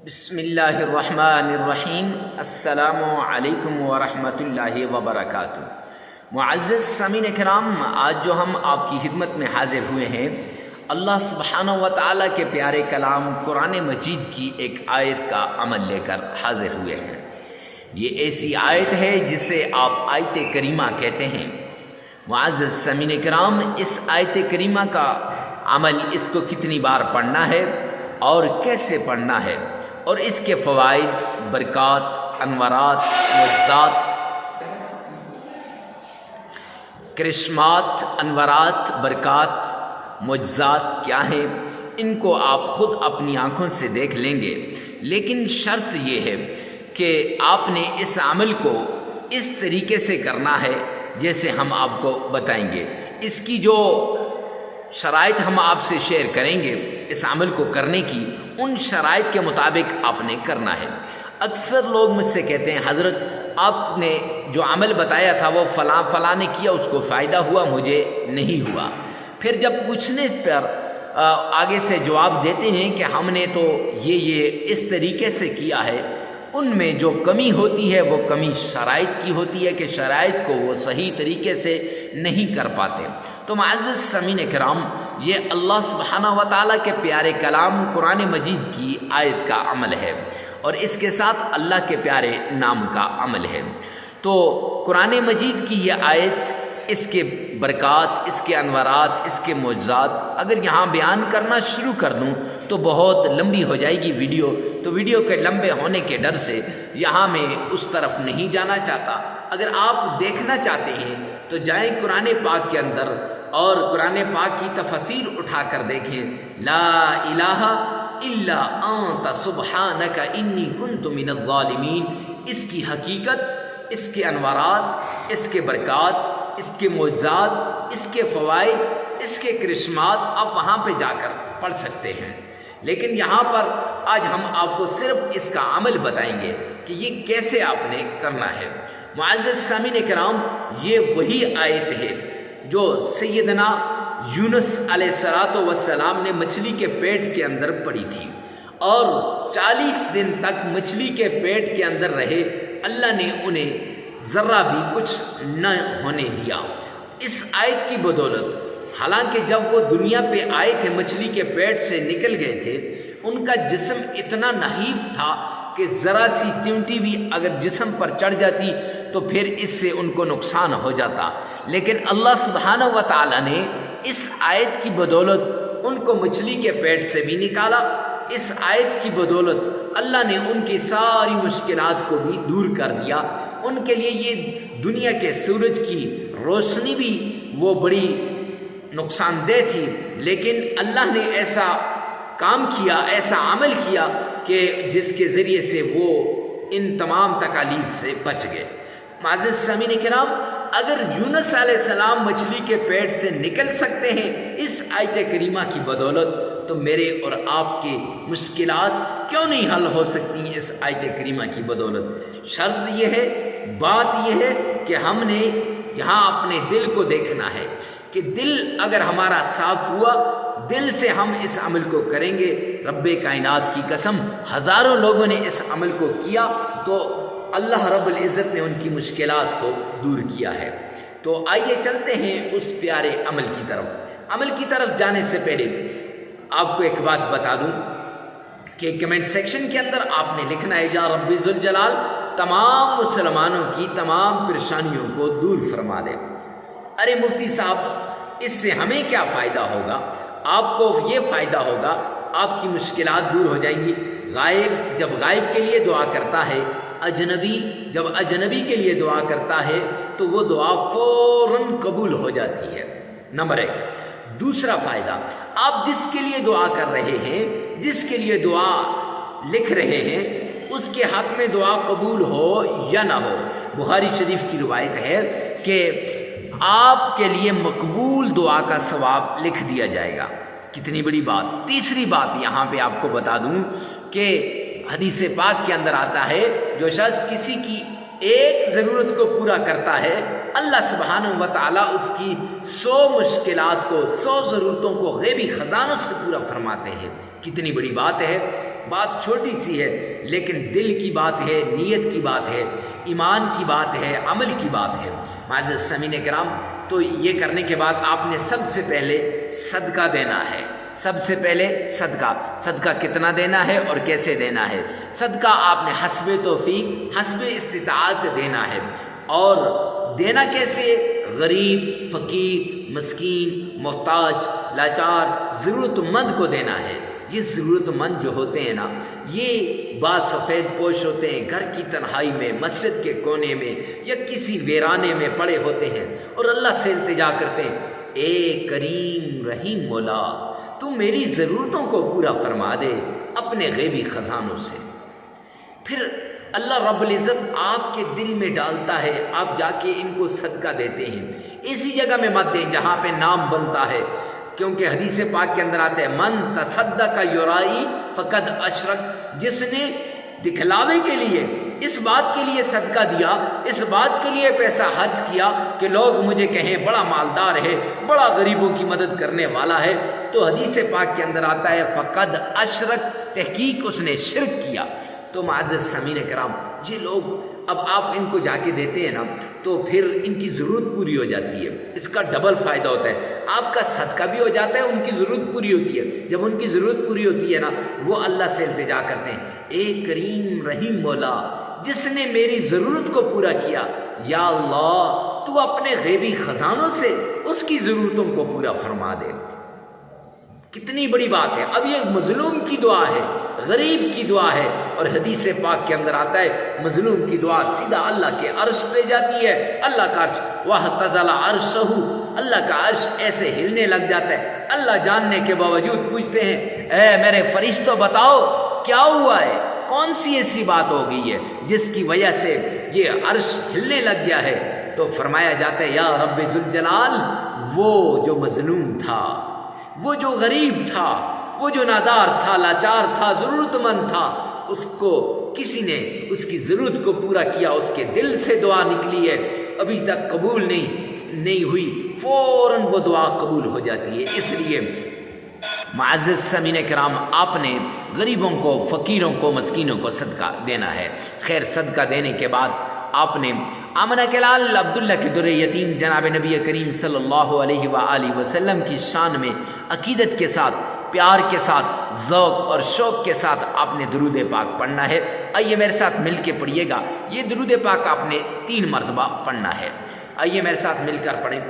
بسم اللہ الرحمن الرحیم۔ السلام علیکم ورحمۃ اللہ وبرکاتہ۔ معزز سامعین کرام، آج جو ہم آپ کی خدمت میں حاضر ہوئے ہیں، اللہ سبحانہ و تعالیٰ کے پیارے کلام قرآن مجید کی ایک آیت کا عمل لے کر حاضر ہوئے ہیں۔ یہ ایسی آیت ہے جسے آپ آیت کریمہ کہتے ہیں۔ معزز سامعین کرام، اس آیت کریمہ کا عمل، اس کو کتنی بار پڑھنا ہے اور کیسے پڑھنا ہے، اور اس کے فوائد، برکات، انوارات، معجزات، کرشمات، انوارات، برکات، معجزات کیا ہیں، ان کو آپ خود اپنی آنکھوں سے دیکھ لیں گے۔ لیکن شرط یہ ہے کہ آپ نے اس عمل کو اس طریقے سے کرنا ہے جیسے ہم آپ کو بتائیں گے۔ اس کی جو شرائط ہم آپ سے شیئر کریں گے اس عمل کو کرنے کی، ان شرائط کے مطابق آپ نے کرنا ہے۔ اکثر لوگ مجھ سے کہتے ہیں، حضرت آپ نے جو عمل بتایا تھا وہ فلاں فلاں نے کیا، اس کو فائدہ ہوا، مجھے نہیں ہوا۔ پھر جب پوچھنے پر آگے سے جواب دیتے ہیں کہ ہم نے تو یہ اس طریقے سے کیا ہے، ان میں جو کمی ہوتی ہے وہ کمی شرائط کی ہوتی ہے کہ شرائط کو وہ صحیح طریقے سے نہیں کر پاتے۔ تو معزز سامعین کرام، یہ اللہ سبحانہ و تعالیٰ کے پیارے کلام قرآن مجید کی آیت کا عمل ہے، اور اس کے ساتھ اللہ کے پیارے نام کا عمل ہے۔ تو قرآن مجید کی یہ آیت، اس کے برکات، اس کے انوارات، اس کے معجزات اگر یہاں بیان کرنا شروع کر دوں تو بہت لمبی ہو جائے گی ویڈیو، تو ویڈیو کے لمبے ہونے کے ڈر سے یہاں میں اس طرف نہیں جانا چاہتا۔ اگر آپ دیکھنا چاہتے ہیں تو جائیں قرآن پاک کے اندر اور قرآن پاک کی تفسیر اٹھا کر دیکھیں۔ لا الہ الا انت سبحانک انی کنت من الظالمین، اس کی حقیقت، اس کے انوارات، اس کے برکات، اس کے معجزات، اس کے فوائد، اس کے کرشمات آپ وہاں پہ جا کر پڑھ سکتے ہیں۔ لیکن یہاں پر آج ہم آپ کو صرف اس کا عمل بتائیں گے کہ یہ کیسے آپ نے کرنا ہے۔ معزز سامعین کرام، یہ وہی آیت ہے جو سیدنا یونس علیہ السلام نے مچھلی کے پیٹ کے اندر پڑھی تھی، اور 40 دن تک مچھلی کے پیٹ کے اندر رہے، اللہ نے انہیں ذرہ بھی کچھ نہ ہونے دیا۔ اس آیت کی بدولت، حالانکہ جب وہ دنیا پہ آئے تھے، مچھلی کے پیٹ سے نکل گئے تھے، ان کا جسم اتنا نحیف تھا کہ ذرا سی چیونٹی بھی اگر جسم پر چڑھ جاتی تو پھر اس سے ان کو نقصان ہو جاتا۔ لیکن اللہ سبحانہ و تعالیٰ نے اس آیت کی بدولت ان کو مچھلی کے پیٹ سے بھی نکالا۔ اس آیت کی بدولت اللہ نے ان کی ساری مشکلات کو بھی دور کر دیا۔ ان کے لیے یہ دنیا کے سورج کی روشنی بھی وہ بڑی نقصان دہ تھی، لیکن اللہ نے ایسا کام کیا، ایسا عمل کیا کہ جس کے ذریعے سے وہ ان تمام تکالیف سے بچ گئے۔ معزز سامعین کرام، اگر یونس علیہ السلام مچھلی کے پیٹ سے نکل سکتے ہیں اس آیت کریمہ کی بدولت، تو میرے اور آپ کی مشکلات کیوں نہیں حل ہو سکتی ہیں اس آیت کریمہ کی بدولت؟ شرط یہ ہے، بات یہ ہے کہ ہم نے یہاں اپنے دل کو دیکھنا ہے کہ دل اگر ہمارا صاف ہوا، دل سے ہم اس عمل کو کریں گے۔ رب کائنات کی قسم، ہزاروں لوگوں نے اس عمل کو کیا تو اللہ رب العزت نے ان کی مشکلات کو دور کیا ہے۔ تو آئیے چلتے ہیں اس پیارے عمل کی طرف۔ عمل کی طرف جانے سے پہلے آپ کو ایک بات بتا دوں کہ کمنٹ سیکشن کے اندر آپ نے لکھنا ہے، یا رب ذوالجلال تمام مسلمانوں کی تمام پریشانیوں کو دور فرما دے۔ ارے مفتی صاحب، اس سے ہمیں کیا فائدہ ہوگا؟ آپ کو یہ فائدہ ہوگا، آپ کی مشکلات دور ہو جائیں گی۔ غائب جب غائب کے لیے دعا کرتا ہے، اجنبی جب اجنبی کے لیے دعا کرتا ہے تو وہ دعا فوراً قبول ہو جاتی ہے، نمبر 1۔ دوسرا فائدہ، آپ جس کے لیے دعا کر رہے ہیں، جس کے لیے دعا لکھ رہے ہیں، اس کے حق میں دعا قبول ہو یا نہ ہو، بخاری شریف کی روایت ہے کہ آپ کے لیے مقبول دعا کا ثواب لکھ دیا جائے گا۔ کتنی بڑی بات۔ تیسری بات یہاں پہ آپ کو بتا دوں کہ حدیث پاک کے اندر آتا ہے، جو شخص کسی کی ایک ضرورت کو پورا کرتا ہے، اللہ سبحانہ و تعالیٰ اس کی 100 مشکلات کو، 100 ضرورتوں کو غیبی خزانوں سے پورا فرماتے ہیں۔ کتنی بڑی بات ہے، بات چھوٹی سی ہے لیکن دل کی بات ہے، نیت کی بات ہے، ایمان کی بات ہے، عمل کی بات ہے۔ معزز سامعین کرام، تو یہ کرنے کے بعد آپ نے سب سے پہلے صدقہ دینا ہے۔ سب سے پہلے صدقہ کتنا دینا ہے اور کیسے دینا ہے؟ صدقہ آپ نے حسب توفیق، حسب استطاعت دینا ہے۔ اور دینا کیسے؟ غریب، فقیر، مسکین، محتاج، لاچار، ضرورت مند کو دینا ہے۔ یہ ضرورت مند جو ہوتے ہیں نا، یہ بعض سفید پوش ہوتے ہیں، گھر کی تنہائی میں، مسجد کے کونے میں یا کسی ویرانے میں پڑے ہوتے ہیں اور اللہ سے التجا کرتے ہیں، اے کریم رحیم مولا، تو میری ضرورتوں کو پورا فرما دے اپنے غیبی خزانوں سے۔ پھر اللہ رب العزت آپ کے دل میں ڈالتا ہے، آپ جا کے ان کو صدقہ دیتے ہیں۔ اسی جگہ میں مت دیں جہاں پہ نام بنتا ہے، کیونکہ حدیث پاک کے اندر آتا ہے من تصدق یرائی فقد اشرک، جس نے دکھلاوے کے لیے، اس بات کے لیے صدقہ دیا، اس بات کے لیے پیسہ خرچ کیا کہ لوگ مجھے کہیں بڑا مالدار ہے، بڑا غریبوں کی مدد کرنے والا ہے، تو حدیث پاک کے اندر آتا ہے فقد اشرک، تحقیق اس نے شرک کیا۔ تو معزز سامعین کرام، یہ لوگ اب آپ ان کو جا کے دیتے ہیں نا، تو پھر ان کی ضرورت پوری ہو جاتی ہے۔ اس کا ڈبل فائدہ ہوتا ہے، آپ کا صدقہ بھی ہو جاتا ہے، ان کی ضرورت پوری ہوتی ہے۔ جب ان کی ضرورت پوری ہوتی ہے نا، وہ اللہ سے التجا کرتے ہیں، اے کریم رحیم مولا، جس نے میری ضرورت کو پورا کیا، یا اللہ تو اپنے غیبی خزانوں سے اس کی ضرورتوں کو پورا فرما دے۔ کتنی بڑی بات ہے۔ اب یہ مظلوم کی دعا ہے، غریب کی دعا ہے، اور حدیث پاک کے اندر آتا ہے مظلوم کی دعا سیدھا اللہ کے عرش پہ جاتی ہے۔ اللہ کا عرش وَاحْتَزَلَ عَرْشَهُ، اللہ کا عرش ایسے ہلنے لگ جاتا ہے۔ اللہ جاننے کے باوجود پوچھتے ہیں، اے میرے فرشتوں بتاؤ کیا ہوا ہے، کون سی ایسی بات ہو گئی ہے جس کی وجہ سے یہ عرش ہلنے لگ گیا ہے؟ تو فرمایا جاتا ہے، یا رب ذوالجلال، وہ جو مظلوم تھا، وہ جو غریب تھا، وہ جو نادار تھا، لاچار تھا، ضرورت مند تھا، اس کو کسی نے اس کی ضرورت کو پورا کیا، اس کے دل سے دعا نکلی ہے، ابھی تک قبول نہیں ہوئی، فوراً وہ دعا قبول ہو جاتی ہے۔ اس لیے معزز سامعین کرام، آپ نے غریبوں کو، فقیروں کو، مسکینوں کو صدقہ دینا ہے۔ خیر، صدقہ دینے کے بعد آپ نے آمنہ کے لال عبداللہ کے در یتیم جناب نبی کریم صلی اللہ علیہ وآلہ وسلم کی شان میں عقیدت کے ساتھ، پیار کے ساتھ، ذوق اور شوق کے ساتھ آپ نے درود پاک پڑھنا ہے۔ آئیے میرے ساتھ مل کے پڑھیے گا۔ یہ درود پاک آپ نے 3 مرتبہ پڑھنا ہے۔ آئیے میرے ساتھ مل کر پڑھیں۔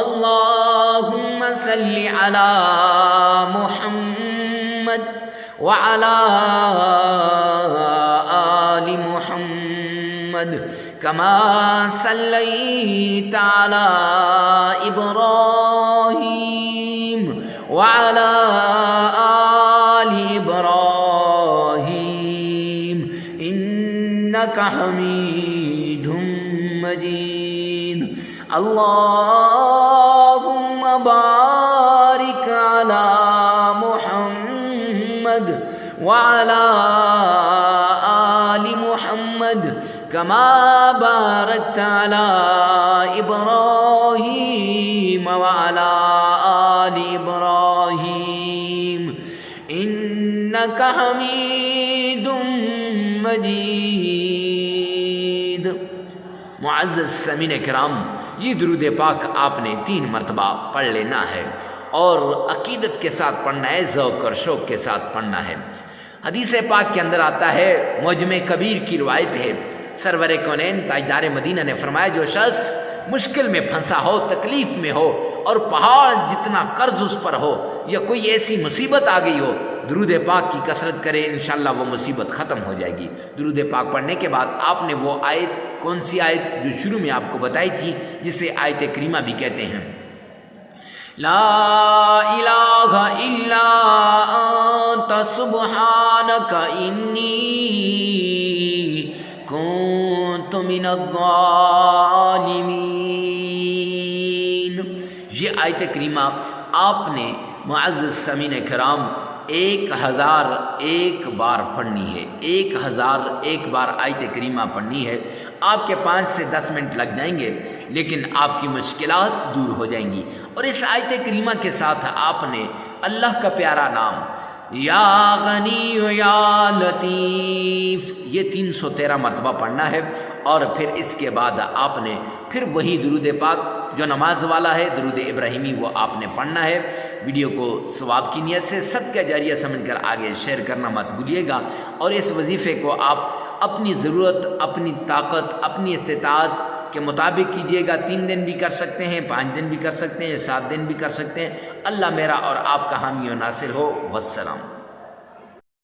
اللہم صلی علی محمد وعلی آل محمد کما صلیت علی ابراہیم وعلی آل ابراہیم انک حمید مجید۔ اللہم بارک علی محمد وعلی آل محمد کما بارکت علی ابراہیم وعلی آل ابراہیم انک حمید مجید۔ معزز سامعین کرام، یہ درود پاک آپ نے 3 مرتبہ پڑھ لینا ہے اور عقیدت کے ساتھ پڑھنا ہے، ذوق اور شوق کے ساتھ پڑھنا ہے۔ حدیث پاک کے اندر آتا ہے، معجم کبیر کی روایت ہے، سرور کونین تاجدار مدینہ نے فرمایا، جو شخص مشکل میں پھنسا ہو، تکلیف میں ہو اور پہاڑ جتنا قرض اس پر ہو یا کوئی ایسی مصیبت آ گئی ہو، درود پاک کی کثرت کرے، انشاءاللہ وہ مصیبت ختم ہو جائے گی۔ درود پاک پڑھنے کے بعد آپ نے وہ آیت، کون سی آیت جو شروع میں آپ کو بتائی تھی، جسے آیت کریمہ بھی کہتے ہیں، لا الہ الا انت سبحانک انی کنت من الظالمین۔ یہ آیت کریمہ آپ نے معزز سامعین کرام 1001 بار پڑھنی ہے، 1001 بار آیت کریمہ پڑھنی ہے۔ آپ کے 5 سے 10 منٹ لگ جائیں گے، لیکن آپ کی مشکلات دور ہو جائیں گی۔ اور اس آیت کریمہ کے ساتھ آپ نے اللہ کا پیارا نام یا غنی یا لطیف یہ 313 مرتبہ پڑھنا ہے، اور پھر اس کے بعد آپ نے پھر وہی درود پاک جو نماز والا ہے، درود ابراہیمی، وہ آپ نے پڑھنا ہے۔ ویڈیو کو ثواب کی نیت سے صدقہ جاریہ سمجھ کر آگے شیئر کرنا مت بھولیے گا، اور اس وظیفے کو آپ اپنی ضرورت، اپنی طاقت، اپنی استطاعت کے مطابق کیجیے گا۔ 3 دن بھی کر سکتے ہیں، 5 دن بھی کر سکتے ہیں، 7 دن بھی کر سکتے ہیں۔ اللہ میرا اور آپ کا حامی و ناصر ہو۔ والسلام۔